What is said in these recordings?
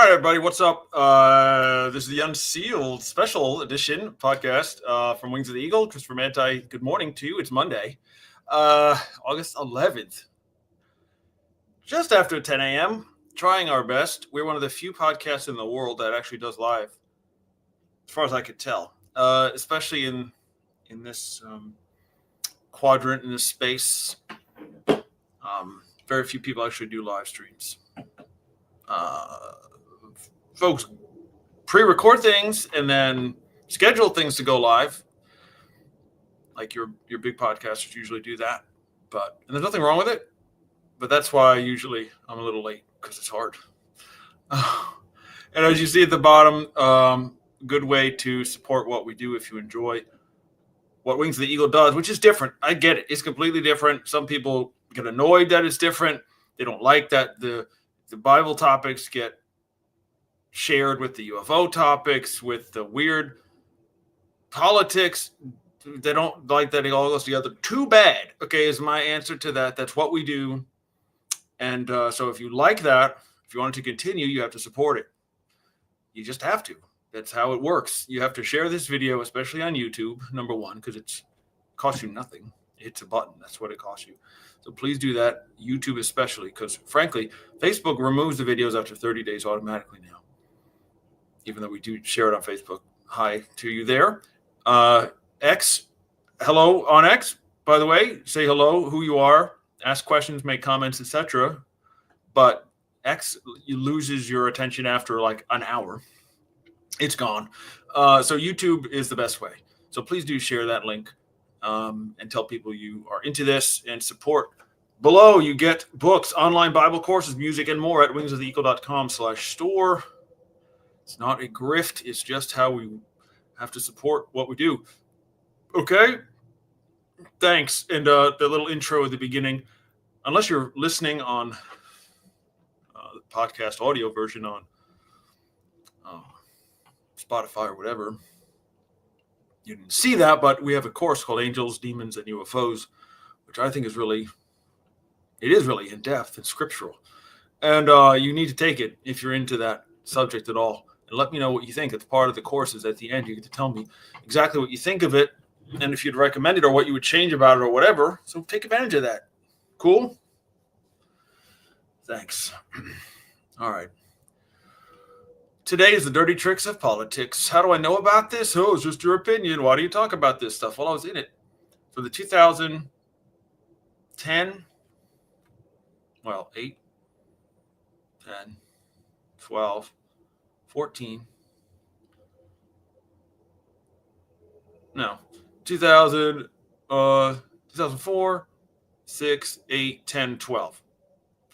right, everybody, what's up? This is the Unsealed Special Edition podcast from Wings of the Eagle. Christopher Manti, good morning to you. It's Monday, August 11th, just after 10 a.m., trying our best. We're one of the few podcasts in the world that actually does live, as far as I could tell, especially in this quadrant, in this space. Very few people actually do live streams. Folks pre-record things and then schedule things to go live, like your big podcasters usually do that. And there's nothing wrong with it, but that's why usually I'm a little late, because it's hard. And as you see at the bottom, good way to support what we do if you enjoy what Wings of the Eagle does, which is different. I get it. It's completely different. Some people get annoyed that it's different. They don't like that the Bible topics get shared with the UFO topics, with the weird politics. They don't like that it all goes together. Too bad, okay, is my answer to that. That's what we do. And so if you like that, if you want it to continue, you have to support it. You just have to. That's how it works. You have to share this video, especially on YouTube, number one, because it costs you nothing. It's a button. That's what it costs you. So please do that, YouTube especially, because frankly, Facebook removes the videos after 30 days automatically now, even though we do share it on Facebook. Hi to you there. X, hello on X, by the way. Say hello, who you are, ask questions, make comments, etc. But X loses your attention after like an hour. It's gone. So YouTube is the best way. So please do share that link. And tell people you are into this and support. Below, you get books, online Bible courses, music, and more at wingsoftheeagle.com/store. It's not a grift. It's just how we have to support what we do. Okay? Thanks. And the little intro at the beginning, unless you're listening on the podcast audio version on Spotify or whatever, you didn't see that, but we have a course called Angels, Demons, and UFOs, which I think is really in-depth and scriptural. And you need to take it if you're into that subject at all. And let me know what you think. It's part of the courses. At the end, you get to tell me exactly what you think of it, and if you'd recommend it or what you would change about it or whatever. So take advantage of that. Cool? Thanks. All right. Today is the dirty tricks of politics. How do I know about this? Oh, it's just your opinion. Why do you talk about this stuff? Well, I was in it for the 2010, 8, 10, 12, 14. No, 2000, 2004, 6, 8, 10, 12.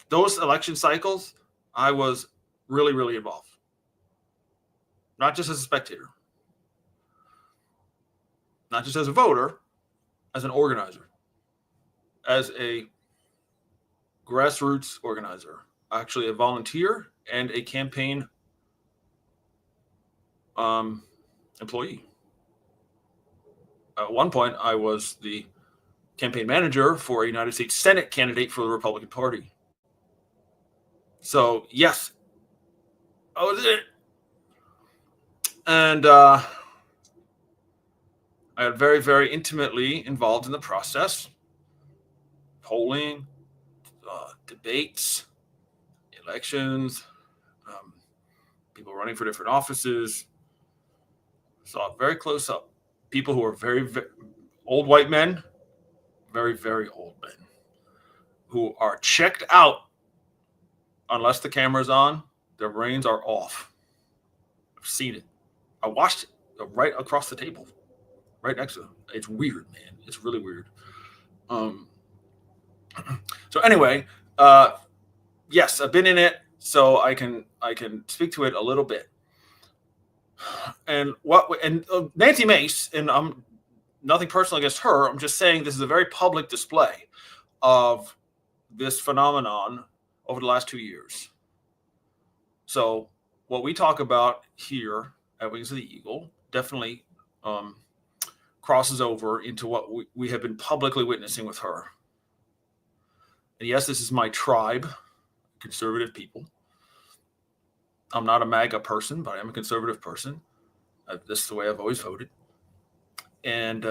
Those election cycles, I was really, really involved. Not just as a spectator, not just as a voter, as an organizer, as a grassroots organizer, actually a volunteer and a campaign employee. At one point, I was the campaign manager for a United States Senate candidate for the Republican Party. So, yes, I was in it. And I got very, very intimately involved in the process. Polling, debates, elections, people running for different offices. Saw it very close up. People who are very, very old white men, very, very old men, who are checked out unless the camera's on. Their brains are off. I've seen it. I watched it right across the table, right next to them. It's weird, man. It's really weird. So anyway, yes, I've been in it, so I can speak to it a little bit. And Nancy Mace, and I'm nothing personal against her. I'm just saying this is a very public display of this phenomenon over the last 2 years. So what we talk about here at Wings of the Eagle definitely crosses over into what we have been publicly witnessing with her. And yes, this is my tribe, conservative people. I'm not a MAGA person, but I am a conservative person. This is the way I've always voted and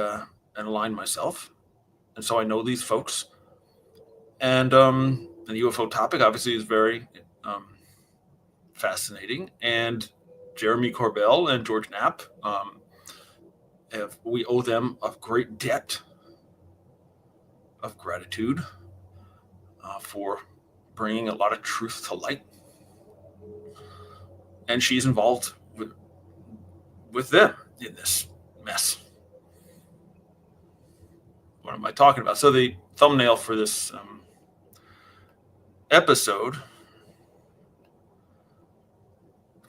aligned myself. And so I know these folks. And the UFO topic obviously is very fascinating. And Jeremy Corbell and George Knapp, we owe them a great debt of gratitude for bringing a lot of truth to light. And she's involved with them in this mess. What am I talking about? So the thumbnail for this episode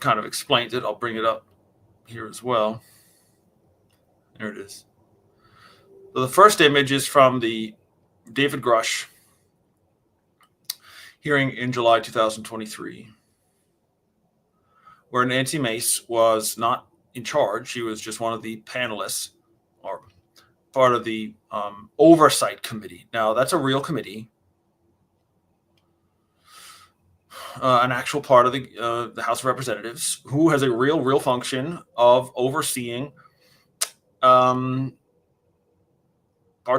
kind of explains it. I'll bring it up here as well. There it is. So the first image is from the David Grush hearing in July 2023, where Nancy Mace was not in charge. She was just one of the panelists or part of the oversight committee. Now, that's a real committee, an actual part of the House of Representatives, who has a real function of overseeing parts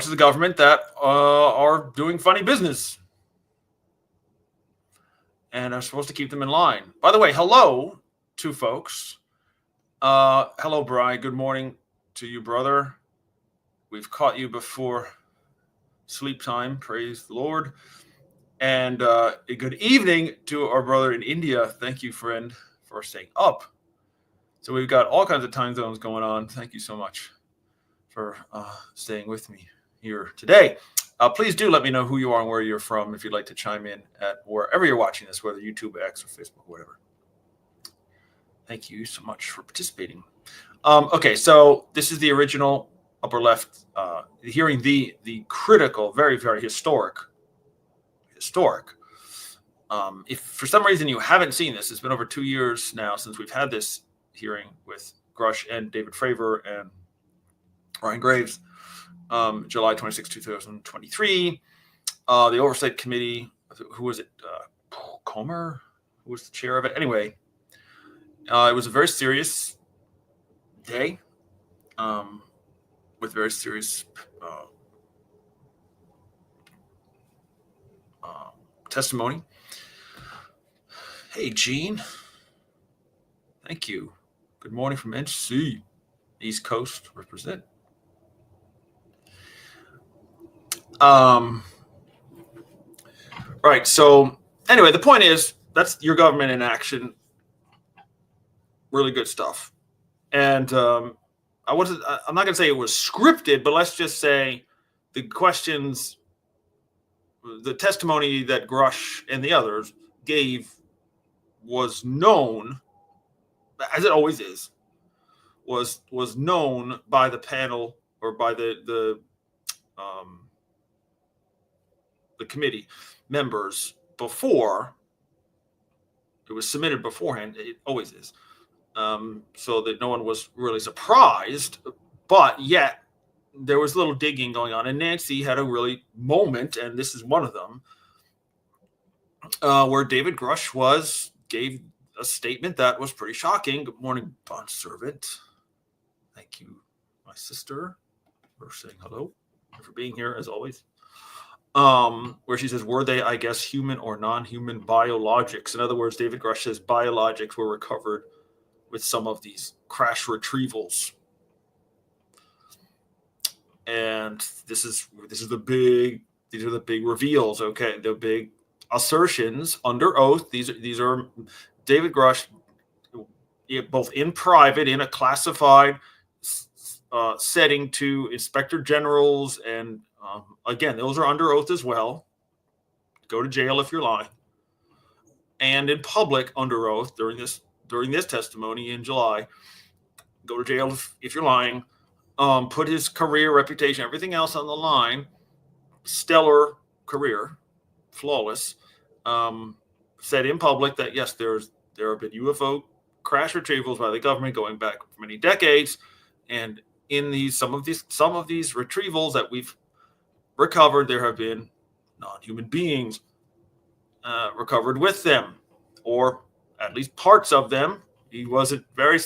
of the government that are doing funny business and are supposed to keep them in line. By the way, hello to folks. Hello, Bri. Good morning to you, brother. We've caught you before sleep time. Praise the Lord. And a good evening to our brother in India. Thank you, friend, for staying up. So we've got all kinds of time zones going on. Thank you so much for staying with me here today. Please do let me know who you are and where you're from if you'd like to chime in at wherever you're watching this, whether YouTube, X, or Facebook, or whatever. Thank you so much for participating. Okay, so this is the original upper left, hearing the critical, very, very historic. If for some reason you haven't seen this, it's been over 2 years now since we've had this hearing with Grush and David Fravor and Ryan Graves, July 26, 2023. The Oversight Committee, who was it? Comer? Who was the chair of it? Anyway, it was a very serious day with very serious testimony. Hey, Gene. Thank you. Good morning from NC. East Coast, represent. Right. So anyway, the point is that's your government in action. Really good stuff. And I'm not going to say it was scripted, but let's just say the questions, the testimony that Grush and the others gave was known, as it always is, was known by the panel or by the committee members before it was submitted beforehand. It always is, so that no one was really surprised. But yet there was a little digging going on, and Nancy had a really moment, and this is one of them, where David Grush gave a statement that was pretty shocking. Good morning, bond servant. Thank you, my sister, for saying hello, for being here as always. Where she says, were they, I guess, human or non-human biologics? In other words, David Grush says biologics were recovered with some of these crash retrievals. And these are the big reveals, okay? The big assertions under oath. These are David Grush, both in private, in a classified setting to inspector generals, and again, those are under oath as well. Go to jail if you're lying. And in public, under oath during this testimony in July, go to jail if you're lying. Put his career, reputation, everything else on the line. Stellar career, flawless. Said in public that yes, there have been UFO crash retrievals by the government going back for many decades, and in some of these retrievals that we've recovered, there have been non-human beings recovered with them, or at least parts of them. He wasn't very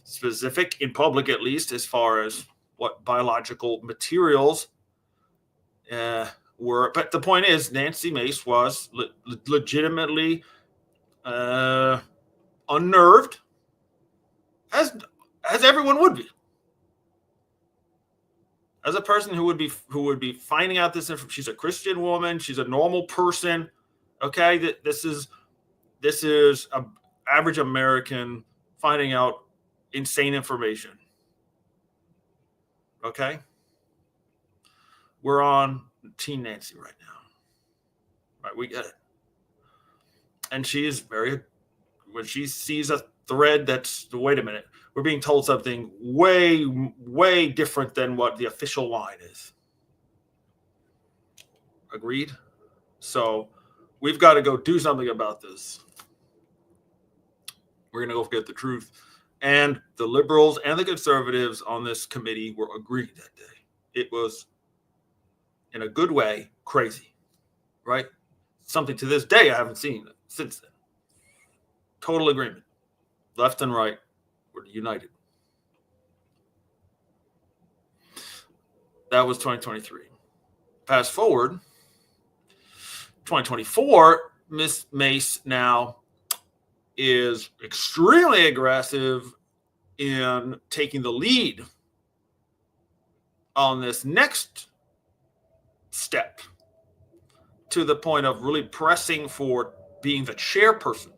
specific in public, at least, as far as what biological materials were. But the point is, Nancy Mace was legitimately unnerved, as everyone would be. As a person who would be finding out this information, she's a Christian woman, she's a normal person. Okay, this is a average American finding out insane information. Okay, we're on Teen Nancy right now. Right, we get it. And she is when she sees a thread that's, wait a minute, we're being told something way, way different than what the official line is. Agreed? So we've got to go do something about this. We're going to go get the truth. And the liberals and the conservatives on this committee were agreed that day. It was, in a good way, crazy, right? Something to this day I haven't seen since then. Total agreement. Left and right were united. That was 2023. Fast forward, 2024, Miss Mace now is extremely aggressive in taking the lead on this next step, to the point of really pressing for being the chairperson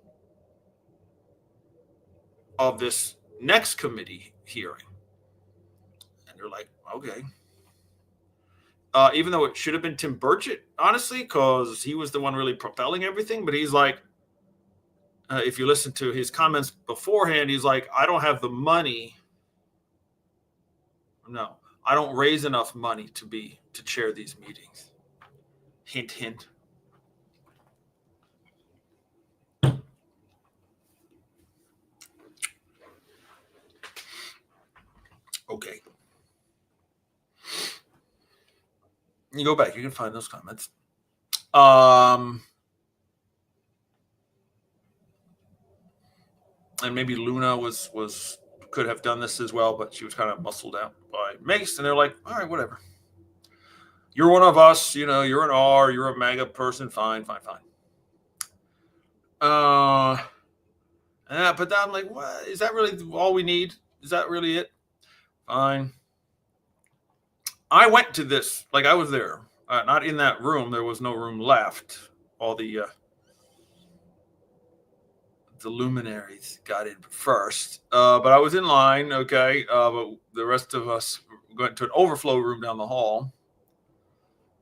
of this next committee hearing. And you're like, okay. Even though it should have been Tim Burchett, honestly, because he was the one really propelling everything. But he's like, if you listen to his comments beforehand, he's like, I don't have the money. No, I don't raise enough money to chair these meetings. Hint, hint. Okay. You go back, you can find those comments. And maybe Luna could have done this as well, but she was kind of muscled out by Mace, and they're like, all right, whatever. You're one of us, you're an R, you're a MAGA person, fine. But I'm like, what? Is that really all we need? Is that really it? Fine. I went to this, like I was there, not in that room. There was no room left. All the luminaries got in first, but I was in line. Okay, but the rest of us went to an overflow room down the hall,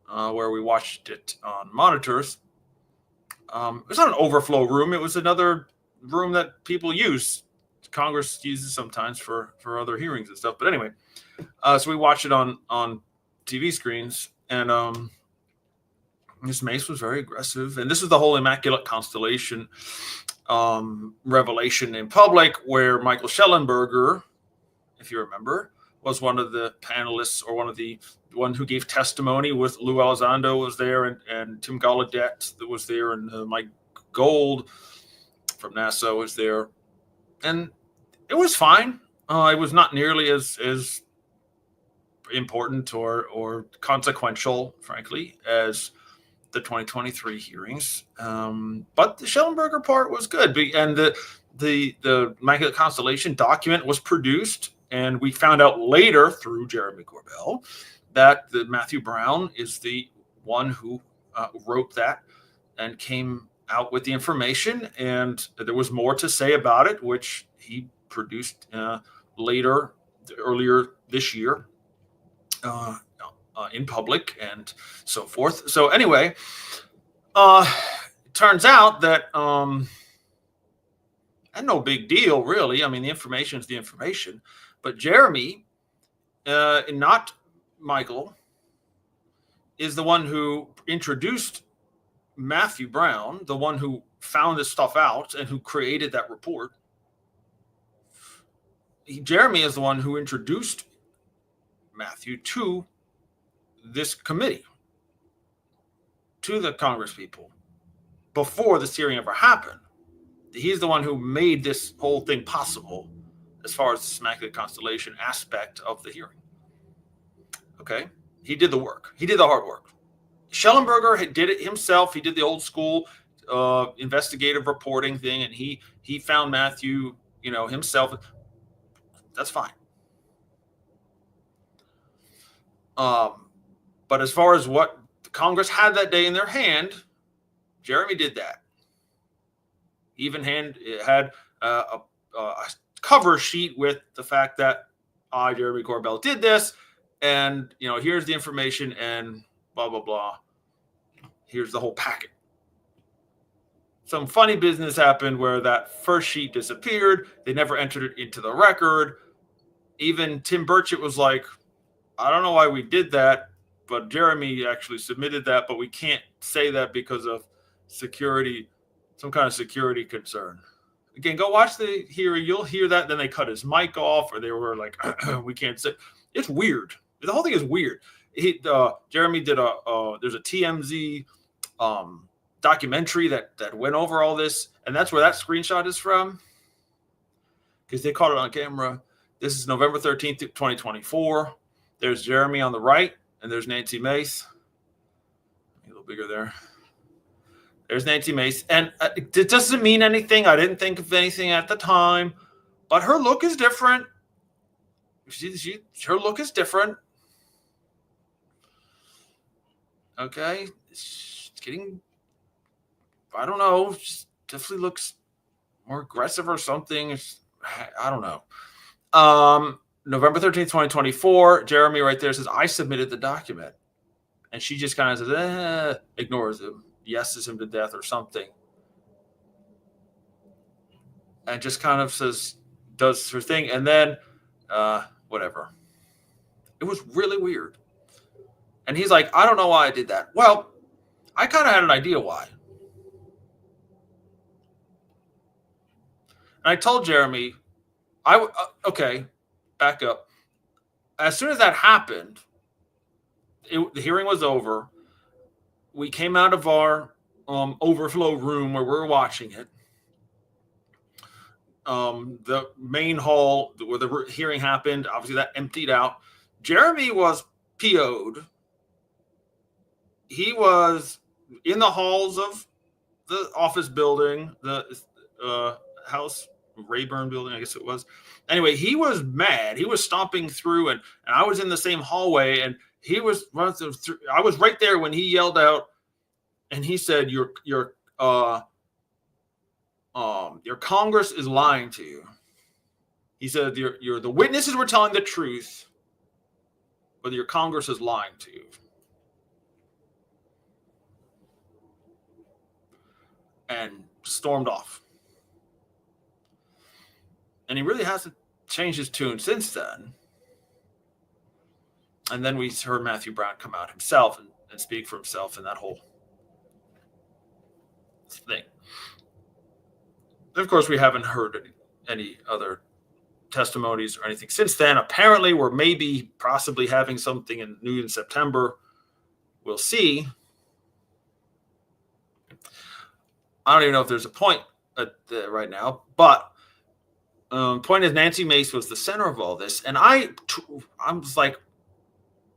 where we watched it on monitors. It was not an overflow room. It was another room that people use. Congress uses sometimes for other hearings and stuff. But anyway, so we watched it on TV screens, and Miss Mace was very aggressive. And this is the whole Immaculate Constellation revelation in public, where Michael Schellenberger, if you remember, was one of the panelists, or one who gave testimony. With Lou Elizondo was there, and Tim Gallaudet that was there, and Mike Gold from NASA was there, and it was fine. It was not nearly as important or consequential, frankly, as the 2023 hearings. But the Schellenberger part was good, and the Immaculate Constellation document was produced, and we found out later through Jeremy Corbell that Matthew Brown is the one who wrote that and came out with the information, and there was more to say about it, which he produced earlier this year in public and so forth. So anyway, it turns out that and no big deal, really. I mean, the information is the information, but Jeremy, not Michael, is the one who introduced Matthew Brown, the one who found this stuff out and who created that report. Jeremy is the one who introduced Matthew to this committee, to the Congress people, before this hearing ever happened. he's the one who made this whole thing possible as far as the Immaculate Constellation aspect of the hearing. Okay? He did the work. He did the hard work. Schellenberger did it himself. He did the old school investigative reporting thing, and he found Matthew, himself. That's fine. But as far as what Congress had that day in their hand, Jeremy did that. He even had a cover sheet with the fact that I, Jeremy Corbell, did this, and here's the information, and blah blah blah. Here's the whole packet. Some funny business happened where that first sheet disappeared. They never entered it into the record. Even Tim Burchett was like, I don't know why we did that, but Jeremy actually submitted that, but we can't say that because of security, some kind of security concern. Again, go watch the hearing. You'll hear that. Then they cut his mic off, or they were like, we can't say. It's weird. The whole thing is weird. Jeremy did there's a TMZ documentary that went over all this, and that's where that screenshot is from, because they caught it on camera. This is November 13th, 2024. There's Jeremy on the right, and there's Nancy Mace. A little bigger there. There's Nancy Mace, and it doesn't mean anything. I didn't think of anything at the time, but her look is different. Her look is different. Okay, it's getting, I don't know, she definitely looks more aggressive or something. I don't know. November 13th, 2024, Jeremy right there says, I submitted the document. And she just kind of says, ignores him, yeses him to death or something. And just kind of says, does her thing. And then, whatever. It was really weird. And he's like, I don't know why I did that. Well, I kind of had an idea why. And I told Jeremy, okay, back up. As soon as that happened, the hearing was over. We came out of our overflow room where we were watching it. The main hall where the hearing happened, obviously that emptied out. Jeremy was PO'd. He was in the halls of the office building, the House Rayburn building, I guess it was. Anyway, he was mad. He was stomping through, and I was in the same hallway, and he was running through. I was right there when he yelled out, and he said, "Your Congress is lying to you." He said, "Your the witnesses were telling the truth, but your Congress is lying to you." And stormed off. And he really hasn't changed his tune since then. And then we heard Matthew Brown come out himself and speak for himself and that whole thing. And of course, we haven't heard any other testimonies or anything since then. Apparently, we're possibly having something new in September. We'll see. I don't even know if there's a point right now, but point is, Nancy Mace was the center of all this, and I was like,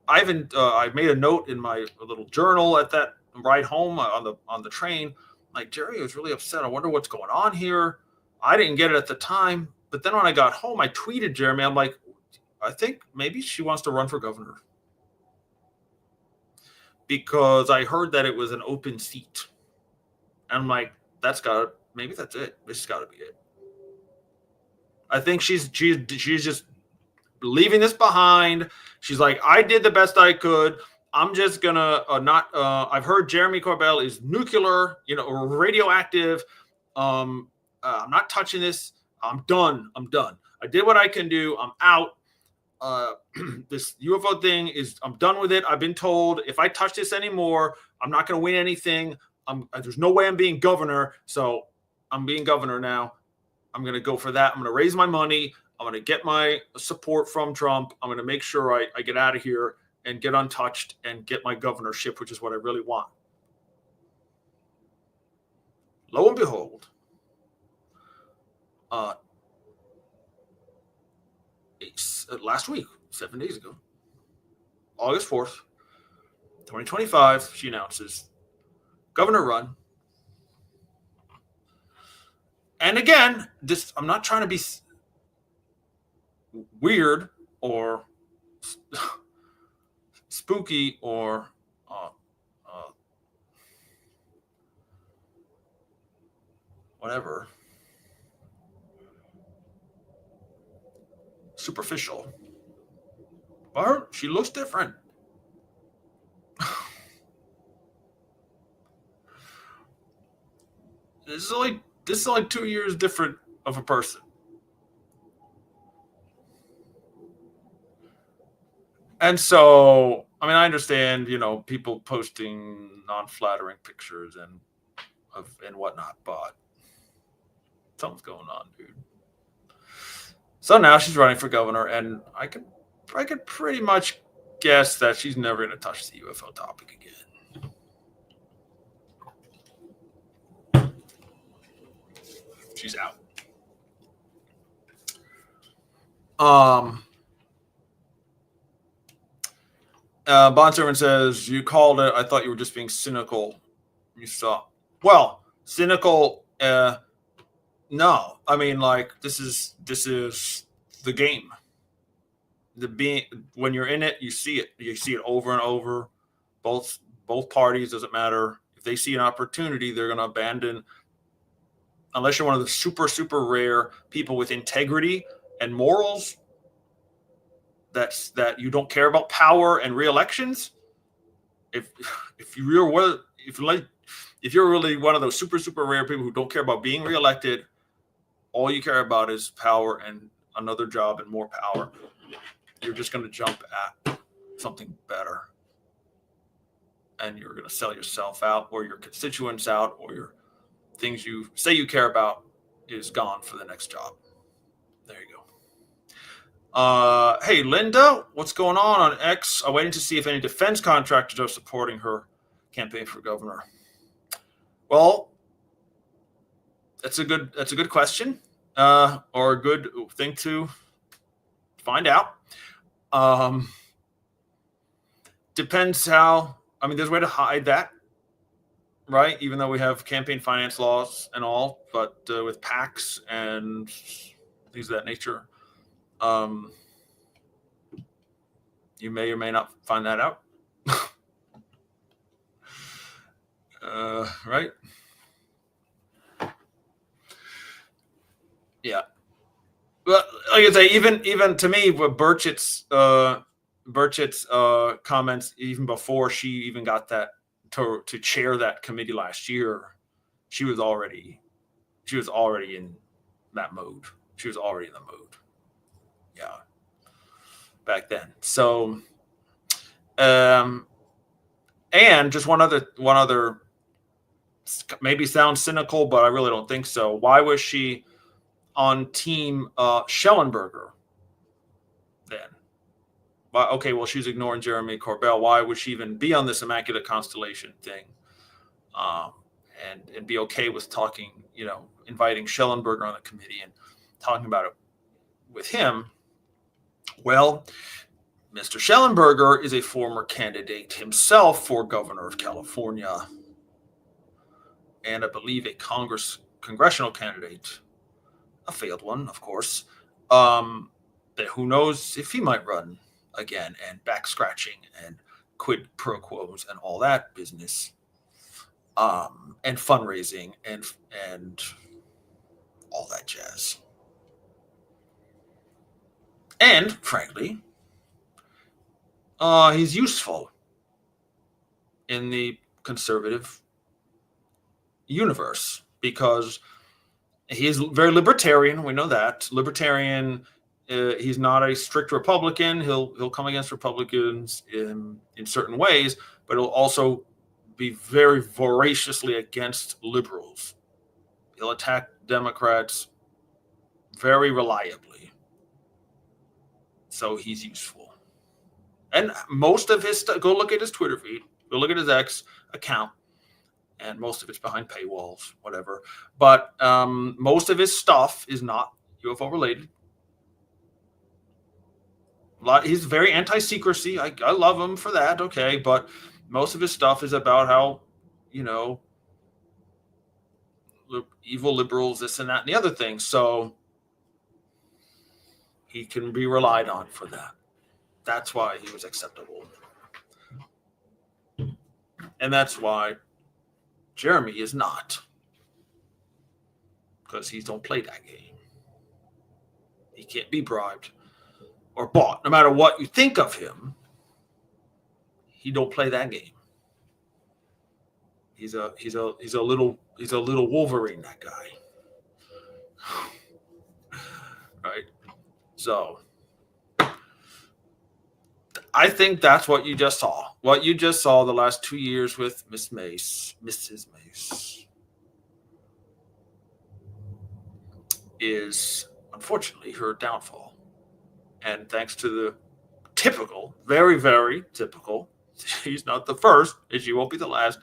I made a note in my little journal at that ride home on the train. Like, Jerry was really upset. I wonder what's going on here. I didn't get it at the time, but then when I got home, I tweeted Jeremy. I'm like, I think maybe she wants to run for governor, because I heard that it was an open seat. And I'm like, maybe that's it. This has got to be it. I think she's just leaving this behind. She's like, I did the best I could. I'm just gonna I've heard Jeremy Corbell is nuclear, or radioactive. I'm not touching this. I'm done. I did what I can do. I'm out. This UFO thing I'm done with it. I've been told if I touch this anymore, I'm not going to win anything. There's no way I'm being governor, so I'm being governor now. I'm going to go for that. I'm going to raise my money. I'm going to get my support from Trump. I'm going to make sure I get out of here and get untouched and get my governorship, which is what I really want. Lo and behold, uh, last week, 7 days ago, August 4th, 2025, she announces governor run. And again, this I'm not trying to be weird or spooky or uh, uh, whatever, superficial. But she looks different. This is only 2 years different of a person. And so, I mean, I understand, people posting non-flattering pictures and whatnot, but something's going on, dude. So now she's running for governor, and I could pretty much guess that she's never going to touch the UFO topic again. She's out. Bond servant says, "You called it. I thought you were just being cynical. You saw. Well, cynical. No, I mean, like, this is the game. When you're in it, you see it. You see it over and over. Both parties, doesn't matter. If they see an opportunity, they're going to abandon. Unless you're one of the super rare people with integrity and morals, that you don't care about power and re-elections. If you're really one of those super rare people who don't care about being reelected, all you care about is power and another job and more power, you're just going to jump at something better, and you're going to sell yourself out, or your constituents out, or your things you say you care about is gone for the next job. There you go. Hey, Linda, what's going on X? I'm waiting to see if any defense contractors are supporting her campaign for governor. Well, that's a good question, or a good thing to find out. Depends how. I mean, there's a way to hide that, right? Even though we have campaign finance laws and all, but with PACs and things of that nature, you may or may not find that out. Right? Yeah. Well, like I say, even to me, with Burchett's comments, even before she even got that to chair that committee last year, she was already in that mode. She was already in the mode. Yeah. Back then. So, and just one other, maybe sounds cynical, but I really don't think so. Why was she on team Schellenberger then? Okay, well, she's ignoring Jeremy Corbell. Why would she even be on this Immaculate Constellation thing? And be okay with talking, inviting Schellenberger on the committee and talking about it with him. Well, Mr. Schellenberger is a former candidate himself for governor of California, and I believe a congressional candidate, a failed one, of course. That who knows if he might run again, and back scratching and quid pro quos and all that business, and fundraising and all that jazz. And frankly, he's useful in the conservative universe because he is very libertarian. We know that. Libertarian. He's not a strict Republican. He'll come against Republicans in certain ways, but he'll also be very voraciously against liberals. He'll attack Democrats very reliably. So he's useful. And most of his stuff, go look at his Twitter feed, go look at his X account. and most of it's behind paywalls, whatever. But most of his stuff is not UFO related. He's very anti-secrecy. I love him for that. Okay, but most of his stuff is about how, evil liberals, this and that and the other thing. So he can be relied on for that. That's why he was acceptable. And that's why Jeremy is not. Because he don't play that game. He can't be bribed or bought. No matter what you think of him, he don't play that game. He's a little Wolverine, that guy. Right? So I think that's what you just saw. What you just saw the last 2 years with Mrs. Mace, is unfortunately her downfall. And thanks to the typical, very, very typical, she's not the first, and she won't be the last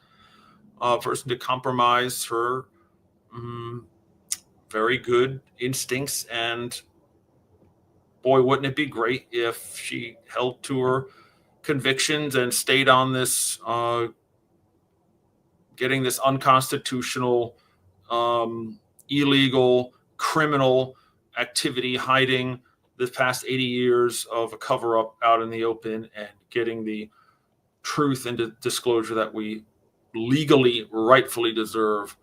person to compromise her very good instincts. And boy, wouldn't it be great if she held to her convictions and stayed on this, getting this unconstitutional, illegal, criminal activity, hiding the past 80 years of a cover-up out in the open, and getting the truth and disclosure that we legally, rightfully deserve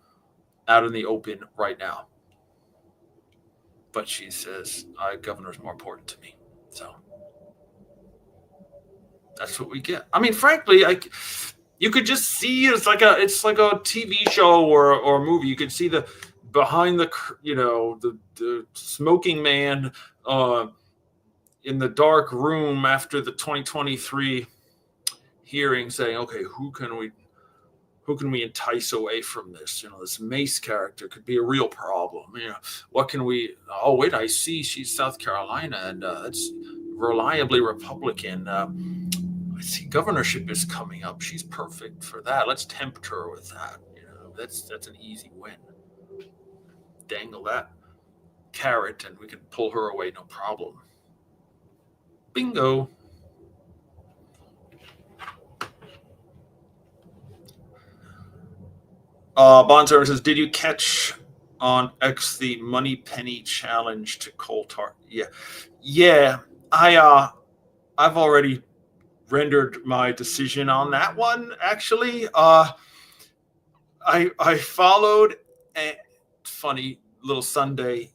out in the open right now. But she says, governor's more important to me. So that's what we get. I mean, frankly, you could just see it's like a TV show or a movie. You could see the behind the smoking man in the dark room after the 2023 hearing, saying, okay, who can we entice away from this? This Mace character could be a real problem. What can we? Oh wait, I see she's South Carolina, and it's reliably Republican. I see governorship is coming up. She's perfect for that. Let's tempt her with that. That's an easy win. Dangle that carrot, and we can pull her away, no problem. Bingo. Bond Services, did you catch on X the Money Penny challenge to Coulthard? Yeah. I've already rendered my decision on that one. Actually, I followed a funny little Sunday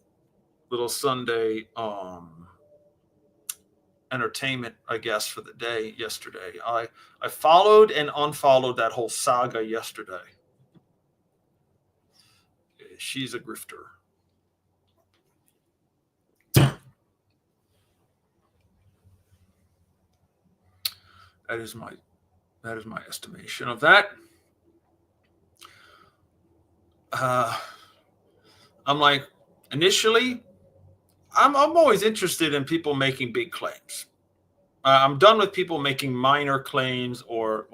entertainment, I guess, for the day yesterday. I followed and unfollowed that whole saga yesterday. She's a grifter. That is my estimation of that. I'm like, initially, I'm always interested in people making big claims. I'm done with people making minor claims or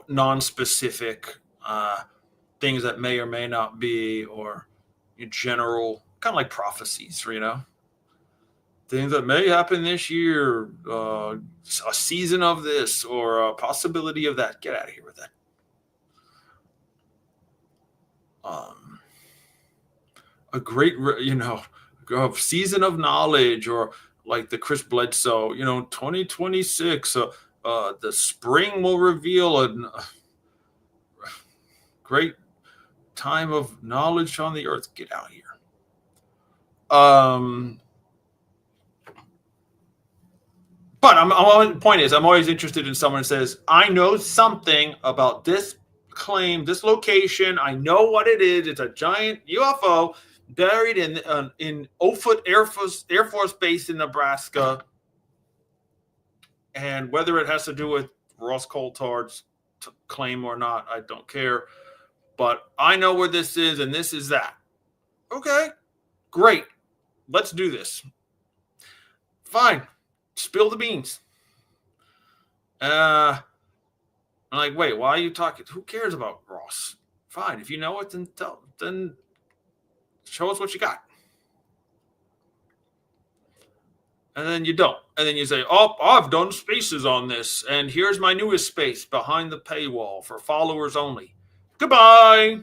non-specific things that may or may not be, or general, kind of like prophecies, things that may happen this year, a season of this, or a possibility of that. Get out of here with that. A great, a season of knowledge, or like the Chris Bledsoe, 2026, the spring will reveal a great time of knowledge on the earth. Get out of here. But the point is, I'm always interested in someone who says, I know something about this claim, this location. I know what it is. It's a giant UFO buried in Offutt Air Force Base in Nebraska. And whether it has to do with Ross Coulthard's claim or not, I don't care. But I know where this is, and this is that. Okay, great. Let's do this. Fine. Spill the beans. like, wait, why are you talking? Who cares about Ross? Fine, if you know it, then show us what you got. And then you don't. And then you say, oh, I've done spaces on this, and here's my newest space behind the paywall for followers only. Goodbye.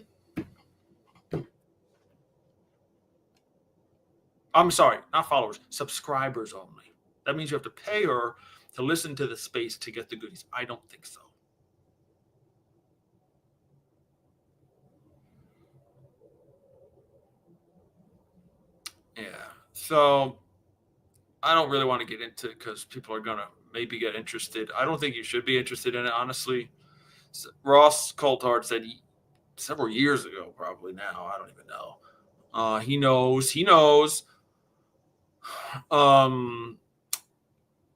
I'm sorry, not followers, subscribers only. That means you have to pay her to listen to the space to get the goodies. I don't think so. Yeah. So I don't really want to get into it because people are going to maybe get interested. I don't think you should be interested in it, honestly. Ross Coulthard said several years ago, probably now, I don't even know. He knows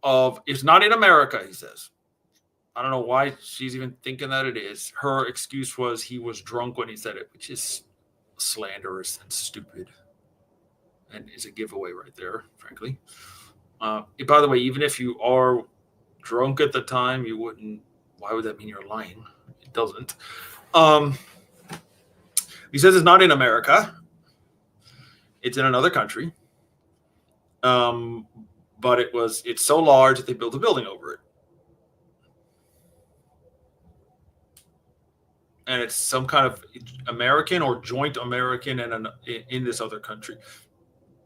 of it's not in America, he says. I don't know why she's even thinking that it is. Her excuse was he was drunk when he said it, which is slanderous and stupid and is a giveaway right there, frankly. By the way, even if you are drunk at the time, you wouldn't. Why would that mean you're lying? It doesn't. He says it's not in America. It's in another country. But it's so large that they built a building over it. And it's some kind of American or joint American and in this other country.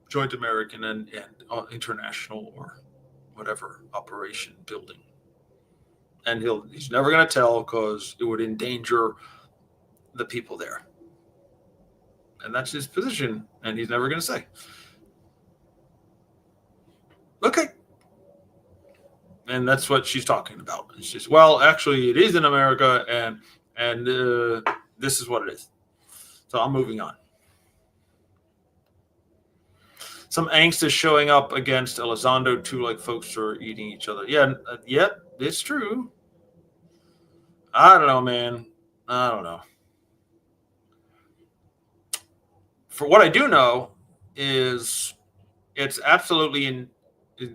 Joint American and international or whatever operation building. And he's never going to tell because it would endanger the people there. And that's his position. And he's never going to say. Okay. And that's what she's talking about. It's just, well, actually, it is in America, and this is what it is. So I'm moving on. Some angst is showing up against Elizondo, too, like folks are eating each other. Yeah, it's true. I don't know, man. I don't know. For what I do know is it's absolutely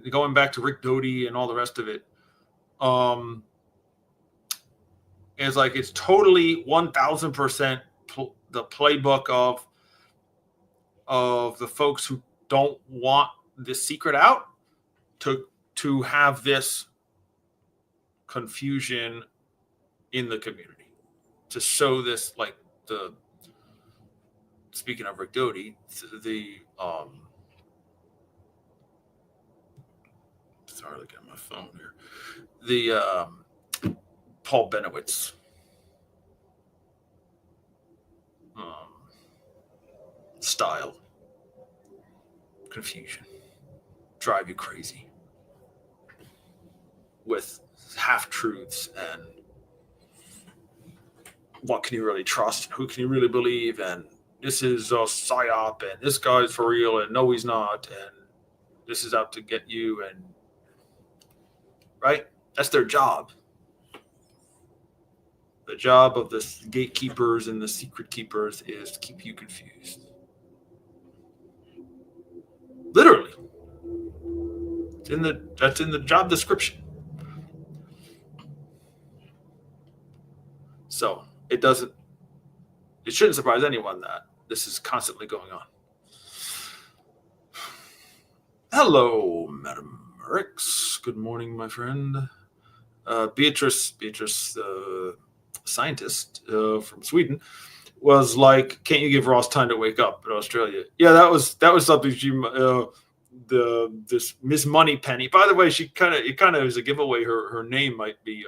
going back to Rick Doty and all the rest of it. Is like it's totally 1,000% the playbook of the folks who don't want this secret out to have this confusion in the community, to show this, like, the speaking of Rick Doty, the sorry, look at my phone here, the Paul Benowitz style confusion, drive you crazy with half-truths and what can you really trust and who can you really believe, and this is a psyop and this guy's for real and no he's not and this is out to get you, and right, that's their job. The job of the gatekeepers and the secret keepers is to keep you confused. Literally. That's in the job description. So it shouldn't surprise anyone that this is constantly going on. Hello, Madam Rex. Good morning, my friend. Beatrice, scientist from Sweden, was like, "Can't you give Ross time to wake up in Australia?" Yeah, that was something she this Miss Moneypenny. By the way, it kind of is a giveaway. Her name might be.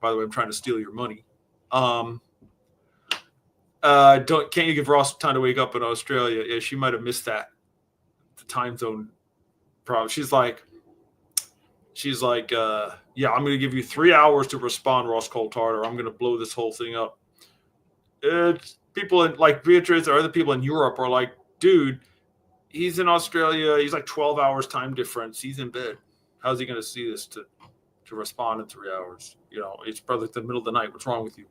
By the way, I'm trying to steal your money. Can't you give Ross time to wake up in Australia? Yeah, she might have missed that. The time zone problem. She's like, yeah, I'm going to give you 3 hours to respond, Ross Coulthard, or I'm going to blow this whole thing up. It's people like Beatrice or other people in Europe are like, dude, he's in Australia. He's like 12 hours time difference. He's in bed. How's he going to see this to respond in 3 hours? You know, it's probably the middle of the night. What's wrong with you?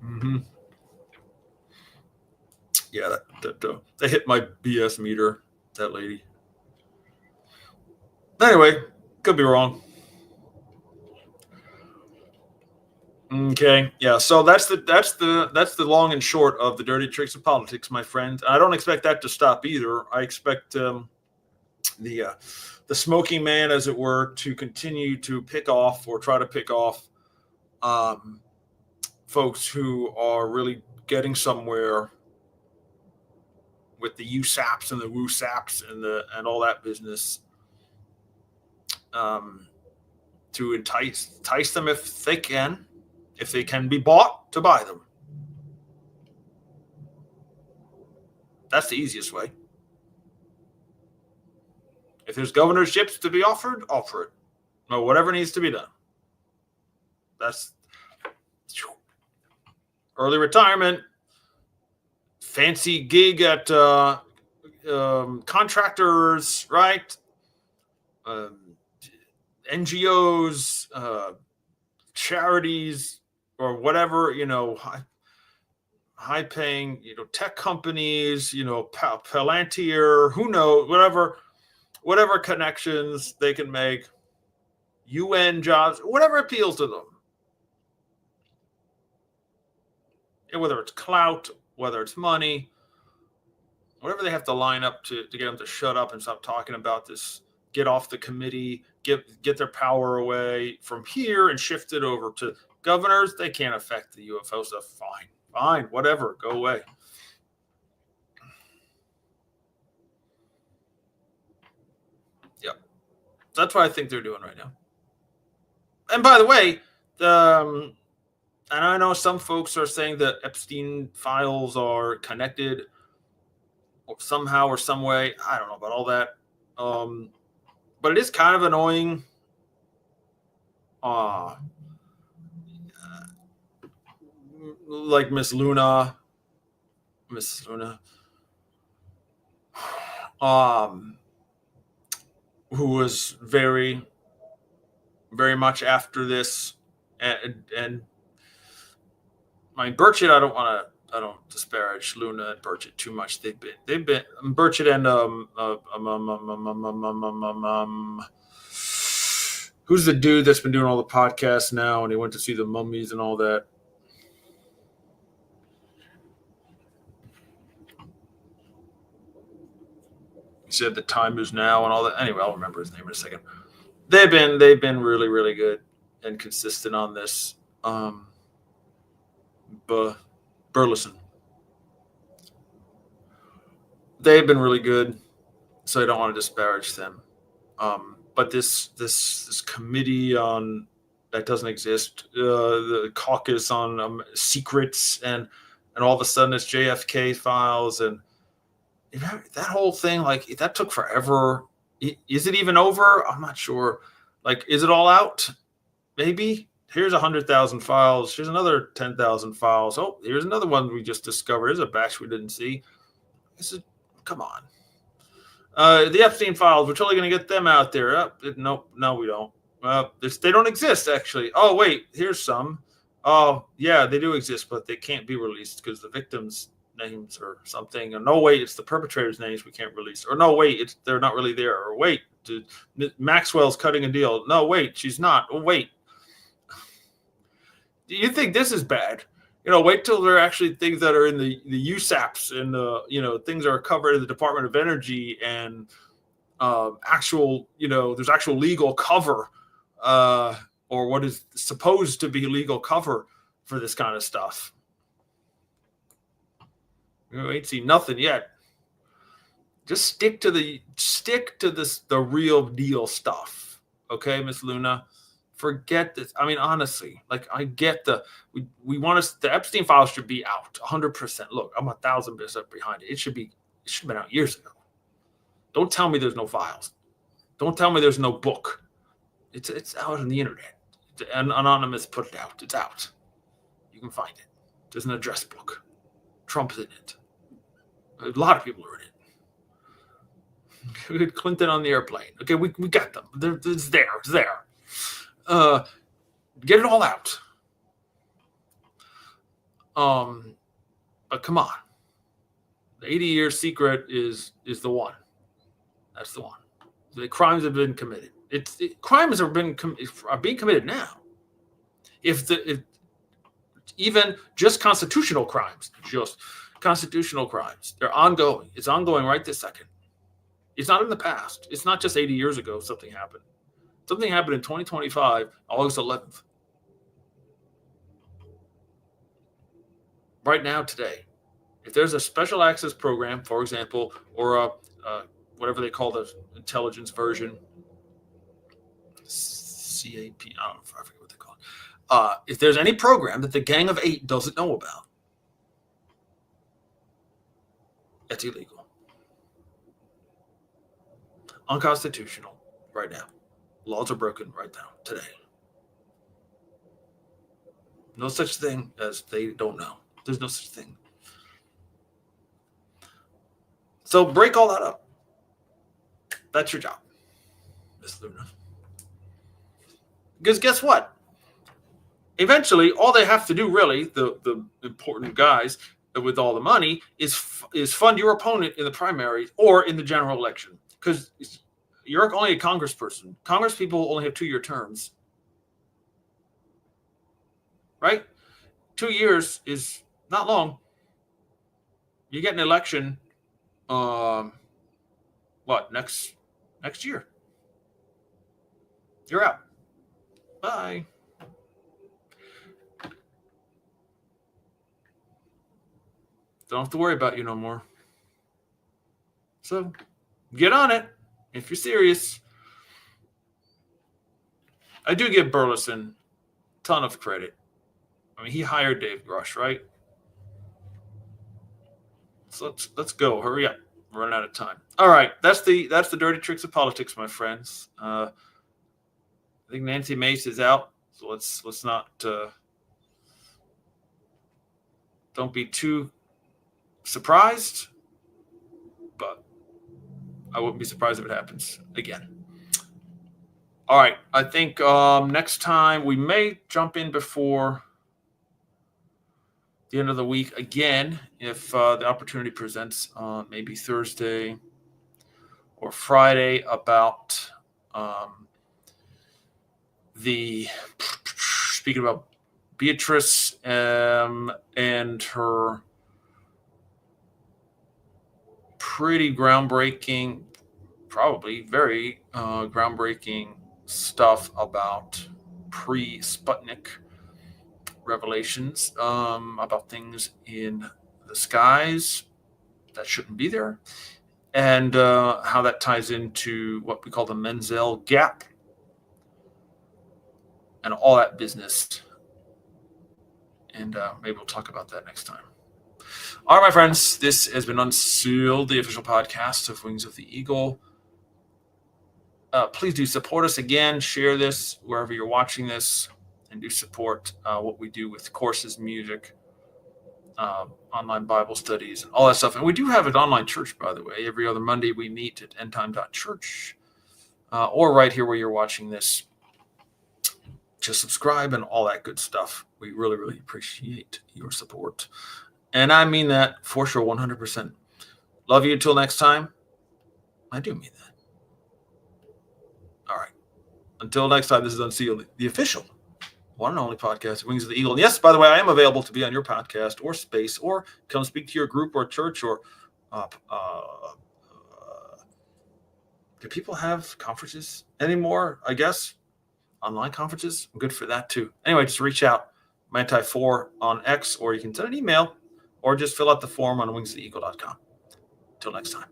Mm-hmm. Yeah, that hit my BS meter, that lady. Anyway, could be wrong. Okay, yeah. So that's the long and short of the dirty tricks of politics, my friend. I don't expect that to stop either. I expect the uh, the smoking man, as it were, to continue to pick off or try to pick off um, folks who are really getting somewhere with the USAPs and the WooSaps and all that business, um, to entice them if they can be bought, to buy them. That's the easiest way. If there's governorships to be offered, offer it. Or whatever needs to be done. That's early retirement, fancy gig at contractors, right? Um, NGOs, charities, or whatever, high paying, tech companies, Palantir, who knows, whatever connections they can make, UN jobs, whatever appeals to them. And whether it's clout, whether it's money, whatever they have to line up to get them to shut up and stop talking about this, get off the committee, get their power away from here and shift it over to governors. They can't affect the UFO stuff. Fine, whatever, go away. Yep. That's what I think they're doing right now. And by the way, and I know some folks are saying that Epstein files are connected somehow or some way. I don't know about all that. But it is kind of annoying. Like Miss Luna, who was very, very much after this, and I mean, Burchett, I don't disparage Luna and Burchett too much. They've been Burchett and who's the dude that's been doing all the podcasts now, and he went to see the mummies and all that. He said the time is now and all that. Anyway, I'll remember his name in a second. They've been really, really good and consistent on this. Burleson. They've been really good, so I don't want to disparage them. But this committee on that doesn't exist, the caucus on secrets, and all of a sudden it's JFK files, and that whole thing, like, that took forever. Is it even over? I'm not sure. Like, is it all out? Maybe. Here's 100,000 files. Here's another 10,000 files. Oh, here's another one we just discovered. Here's a batch we didn't see. Come on. The Epstein files, we're totally going to get them out there. No, we don't. They don't exist, actually. Oh, wait, here's some. Oh, yeah, they do exist, but they can't be released because the victims' names or something. Or no, wait, it's the perpetrators' names we can't release. Or no, wait, they're not really there. Or wait, Maxwell's cutting a deal. No, wait, she's not. Oh, wait. Do you think this is bad? Wait till there are actually things that are in the USAPs and things are covered in the Department of Energy, and there's actual legal cover, or what is supposed to be legal cover for this kind of stuff. You ain't seen nothing yet. Just stick to the real deal stuff, okay, Miss Luna? Forget this. I mean, honestly, like, I get we want the Epstein files should be out 100%. Look, I'm 1,000% behind it. It should have been out years ago. Don't tell me there's no files. Don't tell me there's no book. It's out on the internet. An anonymous put it out. It's out. You can find it. There's an address book. Trump's in it. A lot of people are in it. We had Clinton on the airplane. Okay, we got them. It's there. It's there. Get it all out. But come on. The 80-year secret is the one. That's the one. The crimes have been committed. Crimes are being committed now. If Even just constitutional crimes, they're ongoing. It's ongoing right this second. It's not in the past. It's not just 80 years ago something happened. Something happened in 2025, August 11th. Right now, today. If there's a special access program, for example, or a whatever they call the intelligence version, CAP, I forget what they call it. If there's any program that the Gang of Eight doesn't know about, it's illegal. Unconstitutional right now. Laws are broken right now, today. No such thing as they don't know. There's no such thing. So break all that up. That's your job, Miss Luna. Because guess what? Eventually, all they have to do, really, the important guys with all the money, is fund your opponent in the primary or in the general election. Because you're only a congressperson. Congress people only have 2-year terms. Right? 2 years is not long. You get an election, next year. You're out. Bye. Don't have to worry about you no more. So get on it if you're serious. I do give Burleson a ton of credit. I mean, he hired Dave Grush, right? So let's go. Hurry up. We're running out of time. All right. That's the dirty tricks of politics, my friends. I think Nancy Mace is out. So let's not don't be too surprised, but I wouldn't be surprised if it happens again. All right. I think next time we may jump in before the end of the week again, if the opportunity presents, maybe Thursday or Friday, about speaking about Beatrice and her pretty groundbreaking, probably very groundbreaking stuff about pre-Sputnik revelations about things in the skies that shouldn't be there, and how that ties into what we call the Menzel gap and all that business. And maybe we'll talk about that next time. All right, my friends, this has been Unsealed, the official podcast of Wings of the Eagle. Please do support us again. Share this wherever you're watching this, and do support what we do with courses, music, online Bible studies, and all that stuff. And we do have an online church, by the way. Every other Monday we meet at endtime.church, or right here where you're watching this. Just subscribe and all that good stuff. We really, really appreciate your support. And I mean that for sure, 100%. Love you until next time. I do mean that. All right. Until next time, this is Unsealed, the official one and only podcast, Wings of the Eagle. And yes, by the way, I am available to be on your podcast or space, or come speak to your group or church, or do people have conferences anymore? I guess online conferences. I'm good for that too. Anyway, just reach out, Manti4 on X, or you can send an email, or just fill out the form on wingsoftheeagle.com. Until next time.